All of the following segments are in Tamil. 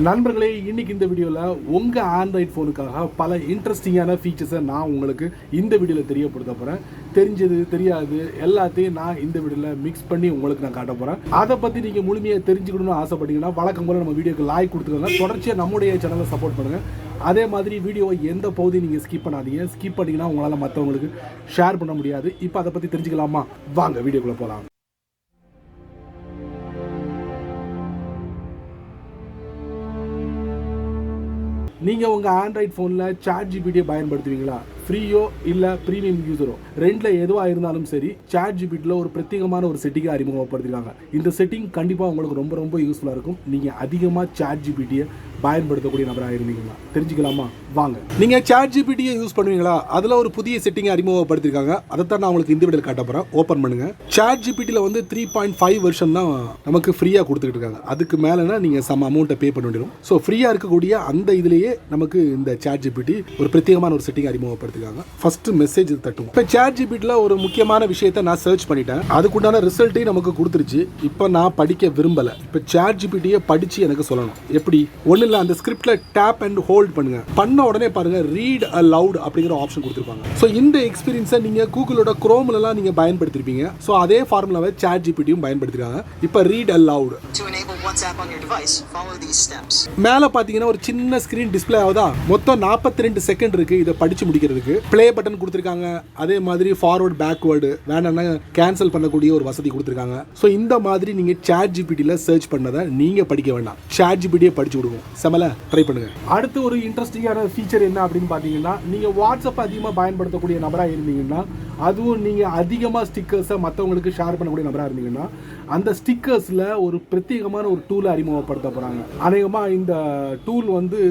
நண்பர்களே, இன்னைக்கு இந்த வீடியோவில் உங்கள் ஆண்ட்ராய்ட் ஃபோனுக்காக பல இன்ட்ரெஸ்டிங்கான ஃபீச்சர்ஸை நான் உங்களுக்கு இந்த வீடியோவில் தெரியப்படுத்த போகிறேன். தெரிஞ்சது தெரியாது எல்லாத்தையும் நான் இந்த வீடியோவில் மிக்ஸ் பண்ணி உங்களுக்கு நான் காட்ட போகிறேன். அதை பற்றி நீங்கள் முழுமையாக தெரிஞ்சுக்கணும்னு ஆசைப்பட்டீங்கன்னா வழக்கம் போல் நம்ம வீடியோக்கு லைக் கொடுத்துக்கோங்க. தொடர்ச்சியாக நம்முடைய சேனலை சப்போர்ட் பண்ணுங்கள். அதே மாதிரி வீடியோவை எந்த பகுதியும் நீங்கள் ஸ்கிப் பண்ணாதீங்க. ஸ்கிப் பண்ணிங்கன்னா உங்களால் மற்றவங்களுக்கு ஷேர் பண்ண முடியாது. இப்போ அதை பற்றி தெரிஞ்சுக்கலாமா? வாங்க வீடியோக்குள்ளே போகலாம். நீங்கள் உங்கள் ஆண்ட்ராய்ட் ஃபோனில் ChatGPT பயன்படுத்துவீங்களா? ஃப்ரீயோ இல்லை ப்ரீமியம் யூஸரோ ரெண்டில் எதுவாக இருந்தாலும் சரி, ChatGPTல ஒரு பிரத்யேகமான ஒரு செட்டிங்கை அறிமுகப்படுத்திருக்காங்க. இந்த செட்டிங் கண்டிப்பாக உங்களுக்கு ரொம்ப ரொம்ப யூஸ்ஃபுல்லாக இருக்கும். நீங்கள் அதிகமாக ChatGPTயை பயன்படுத்தக்கூடிய நபராக இருந்தீங்களா? தெரிஞ்சுக்கலாமா? வாங்க. நீங்கள் ChatGPTயை யூஸ் பண்ணுவீங்களா? அதில் ஒரு புதிய செட்டிங்கை அறிமுகப்படுத்திருக்காங்க. அதைத்தான் நான் உங்களுக்கு இந்த வீடியோவில் காட்ட போகிறேன். ஓப்பன் பண்ணுங்கள். ChatGPTல 3.5 வெர்ஷன் தான் நமக்கு ஃப்ரீயாக கொடுத்துக்கிட்டு இருக்காங்க. அதுக்கு மேலேனா நீங்கள் சம் அமௌண்ட்டை பே பண்ண வேண்டிடும். ஸோ ஃப்ரீயாக இருக்கக்கூடிய அந்த இதுலேயே நமக்கு இந்த ChatGPT ஒரு பிரத்யேகமான ஒரு செட்டிங் அறிமுகப்படுத்திருக்காங்க. ஃபர்ஸ்ட் மெசேஜ் தட்டும். இப்போ ChatGPTல ஒரு முக்கியமான விஷயத்தை நான் சர்ச் பண்ணிட்டேன். அதுக்குண்டான ரிசல்ட்டையும் நமக்கு கொடுத்துருச்சு. இப்போ நான் படிக்க விரும்பலை. இப்போ ChatGPTயை படித்து எனக்கு சொல்லணும். எப்படி? ஒன்றும் இல்லை, அந்த ஸ்கிரிப்ட்ல டேப் அண்ட் ஹோல்ட் பண்ணுங்க. பண்ண உடனே பாருங்க, ரீட் அலவுட் அப்படிங்கிற ஆப்ஷன் கொடுத்துருப்பாங்க. ஸோ இந்த எக்ஸ்பீரியன்ஸை நீங்கள் கூகுளோட குரோம்லலாம் நீங்கள் பயன்படுத்திருப்பீங்க. ஸோ அதே ஃபார்முலாவை ChatGPTயும் பயன்படுத்திருக்காங்க. இப்போ ரீட் அலவுட். மேலே பார்த்தீங்கன்னா ஒரு சின்ன ஸ்கிரீன் டிஸ்பிளே ஆகுதா? மொத்தம் 42 செகண்ட் இருக்கு இதை படிச்சு முடிக்கிறதுக்கு. பிளே பட்டன் கொடுத்துருக்காங்க. அதே மாதிரி ஃபார்வர்ட் பேக்வேர்டு வேணும்னா கேன்சல் பண்ணக்கூடிய ஒரு வசதி கொடுத்துருக்காங்க. ஸோ இந்த மாதிரி நீங்க ChatGPTல சர்ச் பண்ணதை நீங்க படிக்க வேண்டாம், ChatGPTயே படிச்சு கொடுக்கும். செமல ட்ரை பண்ணுங்க. அடுத்து ஒரு இன்ட்ரெஸ்டிங்கான ஃபீச்சர் என்ன அப்படின்னு பார்த்தீங்கன்னா, நீங்க வாட்ஸ்அப் அதிகமாக பயன்படுத்தக்கூடிய நபராக இருந்தீங்கன்னா, அதுவும் நீங்க அதிகமாக ஸ்டிக்கர்ஸை மற்றவங்களுக்கு ஷேர் பண்ணக்கூடிய நபராக இருந்தீங்கன்னா, அந்த ஸ்டிக்கர்ஸில் ஒரு பிரத்யேகமான ஒரு டூலை அறிமுகப்படுத்த போகிறாங்க. அநேகமாக இந்த டூல்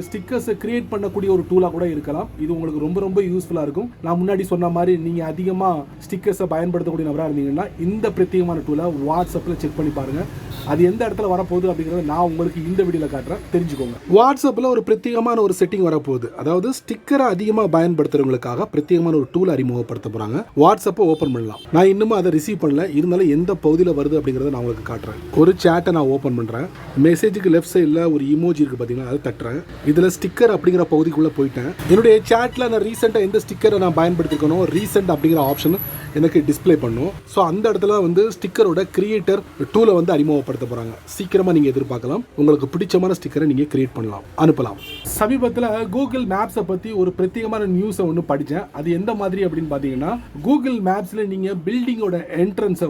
ஸ்டிக்கர்ஸை கிரியேட் பண்ணக்கூடிய ஒரு டூலாக கூட இருக்கலாம். இது உங்களுக்கு ரொம்ப ரொம்ப யூஸ்ஃபுல்லாக இருக்கும். நான் முன்னாடி சொன்ன மாதிரி நீங்கள் அதிகமாக ஸ்டிக்கர்ஸை பயன்படுத்தக்கூடிய நபராக இருந்தீங்கன்னா இந்த பிரத்யேகமான டூலை வாட்ஸ்அப்பில் செக் பண்ணி பாருங்கள். அது எந்த இடத்துல வரப்போகுது அப்படிங்கிறத நான் உங்களுக்கு இந்த வீடியோவில் காட்டுறேன், தெரிஞ்சுக்கோங்க. வாட்ஸ்அப்பில் ஒரு பிரத்யேகமான ஒரு செட்டிங் வரப்போகுது. அதாவது ஸ்டிக்கரை அதிகமாக பயன்படுத்துறவங்களுக்காக பிரத்யேகமான ஒரு டூல் அறிமுகப்படுத்த போகிறாங்க. வாட்ஸ்அப்பை ஓப்பன் பண்ணலாம். நான் இன்னமும் அதை ரிசீவ் பண்ணல, இருந்தாலும் எந்த பகுதியில் வருது அப்படிங்கிறத நான் உங்களுக்கு காட்டுறேன். ஒரு சேட்டை நான் ஓப்பன் பண்ணுறேன். மெசேஜுக்கு லெஃப்ட் சைடில் ஒரு இமோஜி இருக்குது பார்த்தீங்கன்னா, அதை தட்டுறேன். இதில் ஸ்டிக்கர் அப்படிங்கிற பகுதிக்குள்ளே போயிட்டேன். என்னுடைய சேட்டில் நான் ரீசெண்டாக எந்த ஸ்டிக்கரை நான் பயன்படுத்திக்கணும், ரீசெண்ட் அப்படிங்கிற ஆப்ஷன் எனக்கு டிஸ்பிளே பண்ணும். ஸோ அந்த இடத்துல ஸ்டிக்கரோட கிரியேட்டர் டூலை அறிமுகப்படுத்த போகிறாங்க. சீக்கிரமாக நீங்கள் எதிர்பார்க்கலாம். உங்களுக்கு பிடிச்சமான ஸ்டிக்கரை நீங்கள் கிரியேட் பண்ணலாம், அனுப்பலாம். சமீபத்தில் கூகுள் மேப்ஸை பற்றி ஒரு பிரத்யேகமான நியூஸை ஒன்று படித்தேன். அது எந்த மாதிரி அப்படின்னு பார்த்தீங்கன்னா, கூகுள் மேப்ஸில் நீங்கள் பில்டிங்கோட என்ட்ரன்ஸை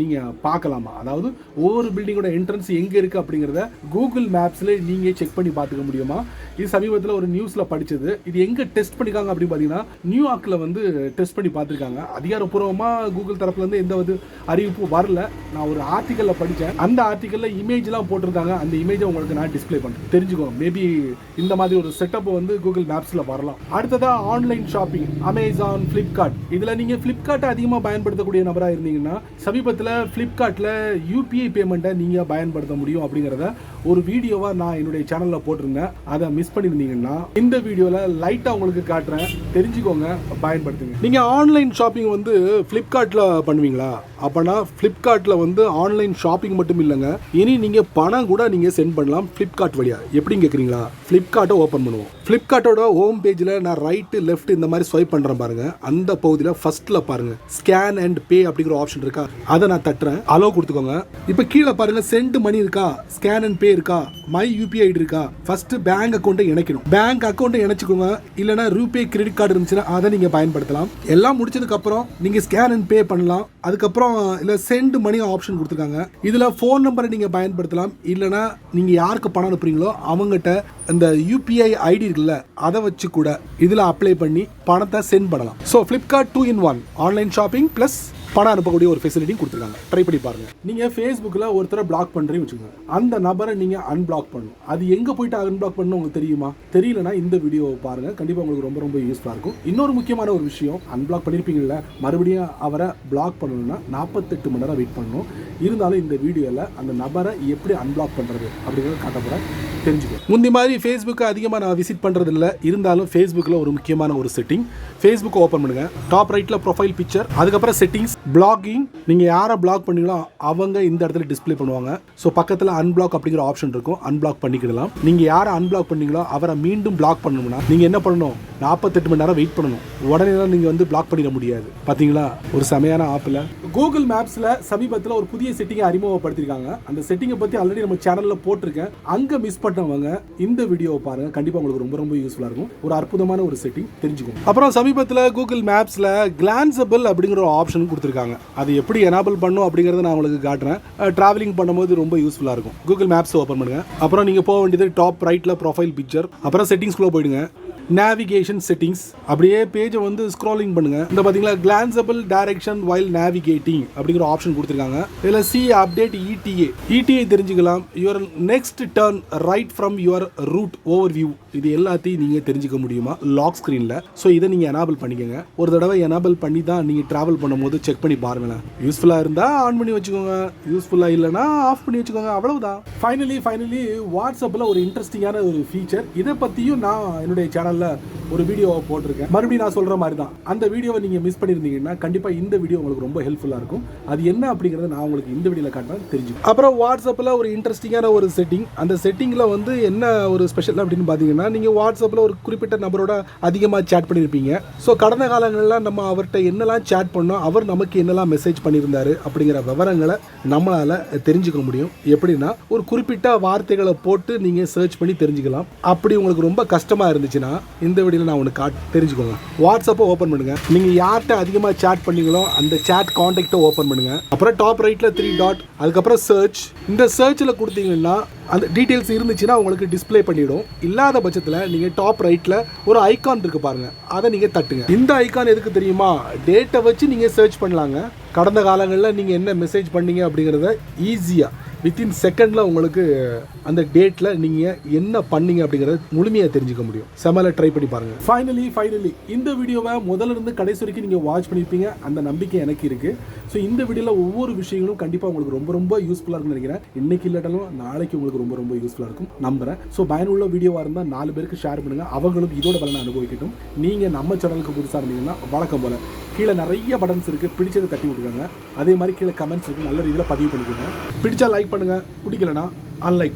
நீங்கள் பார்க்கலாமா? அதாவது ஒவ்வொரு பில்டிங்கோட என்ட்ரன்ஸ் எங்கே இருக்குது அப்படிங்கிறத கூகுள் மேப்ஸில் நீங்கள் செக் பண்ணி பார்த்துக்க முடியுமா? இது சமீபத்தில் ஒரு நியூஸில் படித்தது. இது எங்கே டெஸ்ட் பண்ணியிருக்காங்க அப்படின்னு பார்த்தீங்கன்னா, நியூயார்க்கில் டெஸ்ட் பண்ணி பார்த்துருக்காங்க. அதிகாரப்பூர்வமாக கூகுள் தரப்புலேருந்து எந்த அறிவிப்பும் வரல. நான் ஒரு ஆர்டிக்கலில் படித்தேன். அந்த ஆர்டிக்கலில் இமேஜ்லாம் போட்டிருக்காங்க. அந்த இமேஜை உங்களுக்கு நான் டிஸ்பிளே பண்ணுறேன், தெரிஞ்சுக்கோங்க. மேபி இந்த மாதிரி ஒரு செட்டப் கூகுள் மேப்ஸில் வரலாம். அடுத்ததாக ஆன்லைன் ஷாப்பிங், அமேசான், ஃப்ளிப்கார்ட். இதில் நீங்கள் ஃப்ளிப்கார்ட்டை அதிகமாக பயன்படுத்தக்கூடிய நபராக இருந்தீங்கன்னா, சமீபத்தில் ஃப்ளிப்கார்ட்டில் UPI பேமெண்ட்டை நீங்கள் பயன்படுத்த முடியும் அப்படிங்கிறத ஒரு வீடியோவாக நான் என்னுடைய சேனலில் போட்டிருந்தேன். அதை மிஸ் பண்ணியிருந்தீங்கன்னா இந்த வீடியோவில் லைட்டாக உங்களுக்கு காட்டுறேன், தெரிஞ்சுக்கோங்க, பயன்படுத்துங்க. நீங்கள் ஆன்லைன் ஷாப்பிங் ஃப்ளிப்கார்ட்டில் பண்ணுவீங்களா? அப்போனா ஃப்ளிப்கார்ட்டில் ஆன்லைன் ஷாப்பிங் மட்டும் இல்லைங்க, இனி நீங்கள் பணம் கூட நீங்கள் சென்ட் பண்ணலாம் ஃப்ளிப்கார்ட் வழியாக. எப்படின்னு கேட்குறீங்களா? ஃப்ளிப்கார்ட்டை ஓப்பன் பண்ணுவோம். ஃப்ளிப்கார்ட்டோட ஹோம் பேஜில் நான் ரைட்டு லெஃப்ட் இந்த மாதிரி ஸ்வைப் பண்ணுறேன் பாருங்க. அந்த பகுதியில் ஃபர்ஸ்ட்டில் பாருங்க, ஸ்கேன் அண்ட் பே அப்படிங்கிற ஆப்ஷன் இருக்கா? அதை நான் தட்டுறேன். அலோ கொடுத்துக்கோங்க. இப்போ கீழே பாருங்க, சென்ட் மணி இருக்கா, ஸ்கேன் அண்ட் பே இருக்கா, மை UPI ஐடி இருக்கா? ஃபர்ஸ்ட் பேங்க் அக்கௌண்ட்டை இணைக்கணும். பேங்க் அக்கௌண்ட்டை இணைச்சிக்கோங்க. இல்லைனா ரூபே கிரெடிட் கார்டு இருந்துச்சுன்னா அதை நீங்கள் பயன்படுத்தலாம். எல்லாம் முடிச்சதுக்கப்புறம் நீங்கள் ஸ்கேன் அண்ட் பே பண்ணலாம். அதுக்கப்புறம் இல்லை சென்ட் மணி ஆப்ஷன் கொடுத்துருக்காங்க. இதில் ஃபோன் நம்பரை நீங்கள் பயன்படுத்தலாம். இல்லைனா நீங்கள் யாருக்கு பணம் அனுப்புறீங்களோ அவங்ககிட்ட இந்த UPI ஐடி இருக்குல்ல, அதை வச்சு கூட இதில் அப்ளை பண்ணி பணத்தை சென்ட் பண்ணலாம். So Flipkart 2-in-1 online shopping plus பணம் அனுப்பக்கூடிய ஒரு ஃபெசிலிட்டியும் கொடுத்துருக்காங்க. ட்ரை பண்ணி பாருங்க. நீங்கள் ஃபேஸ்புக்கில் ஒருத்தரை பிளாக் பண்ணுறீங்கன்னு வச்சுக்கோங்க. அந்த நபரை நீங்கள் அன்பிளாக் பண்ணணும். அது எங்கே போயிட்டு அன்பிளாக் பண்ணணும் உங்களுக்கு தெரியுமா? தெரியலனா இந்த வீடியோவை பாருங்கள், கண்டிப்பாக உங்களுக்கு ரொம்ப ரொம்ப யூஸ்ஃபுல்லாக இருக்கும். இன்னொரு முக்கியமான ஒரு விஷயம், அன்பிளாக் பண்ணியிருப்பீங்கல்ல, மறுபடியும் அவரை பிளாக் பண்ணணும்னா 48 மணி நேரம் வெயிட் பண்ணணும். இருந்தாலும் இந்த வீடியோவில் அந்த நபரை எப்படி அன்பிளாக் பண்ணுறது அப்படிங்கிறத காட்ட போகிறேன். தெரிஞ்சுக்கோ. முந்தி மாதிரி ஃபேஸ்புக்கை அதிகமாக நான் விசிட் பண்ணுறது இல்லை, இருந்தாலும் ஃபேஸ்புக்கில் ஒரு முக்கியமான ஒரு செட்டிங். ஃபேஸ்புக்கை ஓப்பன் பண்ணுங்க, டாப் ரைட்டில் ப்ரொஃபைல் பிக்சர், அதுக்கப்புறம் செட்டிங்ஸ், பிளாகிங். நீங்கள் யாரை பிளாக் பண்ணீங்களோ அவங்க இந்த இடத்துல டிஸ்பிளே பண்ணுவாங்க. ஸோ பக்கத்தில் அன்பிளாக் அப்படிங்கிற ஆப்ஷன் இருக்கும், அன்பிளாக் பண்ணிக்கிடலாம். நீங்கள் யாரை அன்பிளாக் பண்ணீங்களோ அவரை மீண்டும் பிளாக் பண்ணணும்னா நீங்கள் என்ன பண்ணணும், 48 மணி நேரம் வெயிட் பண்ணணும். உடனே தான் நீங்கள் வந்து பிளாக் பண்ணிட முடியாது. பார்த்தீங்களா, ஒரு செமையான ஆப்பில். கூகுள் மேப்ஸில் சமீபத்தில் ஒரு புதிய செட்டிங்கை அறிமுகப்படுத்திருக்காங்க. அந்த செட்டிங்கை பற்றி ஆல்ரெடி நம்ம சேனலில் போட்டிருக்கேன். அங்கே மிஸ் பண்ணவங்க இந்த வீடியோவை பாருங்கள், கண்டிப்பாக உங்களுக்கு ரொம்ப ரொம்ப யூஸ்ஃபுல்லாக இருக்கும். ஒரு அற்புதமான ஒரு செட்டிங், தெரிஞ்சுக்கோங்க. அப்புறம் சமீபத்தில் கூகுள் மேப்ஸில் கிளான்சபிள் அப்படிங்கிற ஒரு ஆப்ஷன் கொடுத்துருக்காங்க. அது எப்படி எனேபிள் பண்ணும் அப்படிங்கிறத நான் உங்களுக்கு காட்டுறேன். ட்ராவலிங் பண்ணும்போது ரொம்ப யூஸ்ஃபுல்லாக இருக்கும். கூகுள் மேப்ஸ் ஓப்பன் பண்ணுங்க. அப்புறம் நீங்கள் போக வேண்டியது டாப் ரைட்டில் ப்ரொஃபைல் பிக்சர், அப்புறம் செட்டிங்ஸ்குள்ளே போயிடுங்க. நேவிகேஷன் செட்டிங்ஸ், அப்படியே பேஜை வந்து ஸ்க்ராலிங் பண்ணுங்க. இந்த பார்த்தீங்களா, கிளான்சபிள் டைரக்ஷன் வைல் நேவிகேட்டிங் அப்படிங்கிற ஆப்ஷன் கொடுத்துருக்காங்க. இதில் சி அப்டேட் இடிஏ தெரிஞ்சுக்கலாம். Your next turn right from your route overview. இது எல்லாத்தையும் நீங்கள் தெரிஞ்சுக்க முடியுமா லாக் ஸ்க்ரீனில். ஸோ இதை நீங்கள் எனேபிள் பண்ணிக்கோங்க. ஒரு தடவை எனேபிள் பண்ணி தான் நீங்கள் ட்ராவல் பண்ணும்போது செக் பண்ணி பாருங்களேன். யூஸ்ஃபுல்லாக இருந்தால் ஆன் பண்ணி வச்சுக்கோங்க, யூஸ்ஃபுல்லாக இல்லைனா ஆஃப் பண்ணி வச்சுக்கோங்க, அவ்வளவுதான். ஃபைனலி வாட்ஸ்அப்பில் ஒரு இன்ட்ரெஸ்டிங்கான ஒரு ஃபீச்சர், இதை பற்றியும் நான் என்னுடைய சேனல் ஒரு வீடியோவை போட்டிருக்கேன். மறுபடியும் நான் சொல்ற மாதிரி தான், அந்த வீடியோவை நீங்க மிஸ் பண்ணிருந்தீங்கன்னா கண்டிப்பா இந்த வீடியோ உங்களுக்கு ரொம்ப ஹெல்ப்ஃபுல்லா இருக்கும். அது என்ன அப்படிங்கறத நான் உங்களுக்கு இந்த வீடியோல காட்டுறேன், தெரிஞ்சுக்கோங்க. அப்புறம் வாட்ஸ்அப்ல ஒரு இன்ட்ரெஸ்டிங்கான ஒரு செட்டிங். அந்த செட்டிங்ல வந்து என்ன ஒரு ஸ்பெஷல் அப்படின்னு பாத்தீங்கன்னா, நீங்க வாட்ஸ்அப்ல ஒரு குறிப்பிட்ட நபரோட அதிகமாக சேட் பண்ணியிருப்பீங்க. ஸோ கடந்த காலங்களில் நம்ம அவர்கிட்ட என்னெல்லாம் சேட் பண்ணோம், அவர் நமக்கு என்னெல்லாம் மெசேஜ் பண்ணியிருந்தாரு அப்படிங்கிற விவரங்களை நம்மளால தெரிஞ்சுக்க முடியும். எப்படின்னா, ஒரு குறிப்பிட்ட வார்த்தைகளை போட்டு நீங்க சர்ச் பண்ணி தெரிஞ்சுக்கலாம். அப்படி உங்களுக்கு ரொம்ப கஷ்டமா இருந்துச்சுன்னா இந்த வீடியோல நான் ஒன்று தெரிஞ்சுக்கோங்க. வாட்ஸ்அப்பை ஓப்பன் பண்ணுங்க. நீங்க யார்கிட்ட அதிகமாக சேட் பண்ணீங்களோ அந்த சேட் கான்டாக்டை ஓப்பன் பண்ணுங்க. அப்புறம் டாப் ரைட்ல 3 டாட், அதுக்கப்புறம் சர்ச். இந்த சர்ச்சில் கொடுத்தீங்கன்னா அந்த டீட்டெயில்ஸ் இருந்துச்சுன்னா உங்களுக்கு டிஸ்பிளே பண்ணிடும். இல்லாத பட்சத்தில் நீங்கள் டாப் ரைட்டில் ஒரு ஐகான் இருக்கு பாருங்க, அதை நீங்கள் தட்டுங்க. இந்த ஐகான் எதுக்கு தெரியுமா, டேட்டை வச்சு நீங்கள் சர்ச் பண்ணலாங்க. கடந்த காலங்களில் நீங்கள் என்ன மெசேஜ் பண்ணீங்க அப்படிங்கிறத ஈஸியாக வித்தின் செகண்டில் உங்களுக்கு அந்த டேட்டில் நீங்கள் என்ன பண்ணீங்க அப்படிங்கிறத முழுமையாக தெரிஞ்சுக்க முடியும். செமல ட்ரை பண்ணி பாருங்கள். ஃபைனலி இந்த வீடியோவை முதல்ல இருந்து கடைசி வரைக்கும் நீங்கள் வாட்ச் பண்ணியிருப்பீங்க, அந்த நம்பிக்கை எனக்கு இருக்குது. ஸோ இந்த வீடியோவில் ஒவ்வொரு விஷயங்களும் கண்டிப்பாக உங்களுக்கு ரொம்ப ரொம்ப யூஸ்ஃபுல்லாக இருக்குன்னு நினைக்கிறேன். இன்னைக்கு இல்லாட்டாலும் நாளைக்கு உங்களுக்கு ரொம்ப ரொம்ப யூஸ்ஃபுல்லாக இருக்கும் நம்புறேன். ஸோ பயனுள்ள வீடியோவாக இருந்தால் 4 பேருக்கு ஷேர் பண்ணுங்கள், அவங்களும் இதோட பலனை அனுபவிக்கட்டும். நீங்கள் நம்ம சேனலுக்கு புதுசாக இருந்தீங்கன்னா வழக்கம் போல் கீழே நிறைய பட்டன்ஸ் இருக்குது, பிடிச்சதை தட்டி விட்டுருக்காங்க. அதே மாதிரி கீழே கமெண்ட்ஸ் இருக்குது, நல்ல ரீதியில் பதிவு பண்ணிக்கோங்க. பிடிச்சா லைக் பண்ணுங்கள், பிடிக்கலனா அன்லைக்.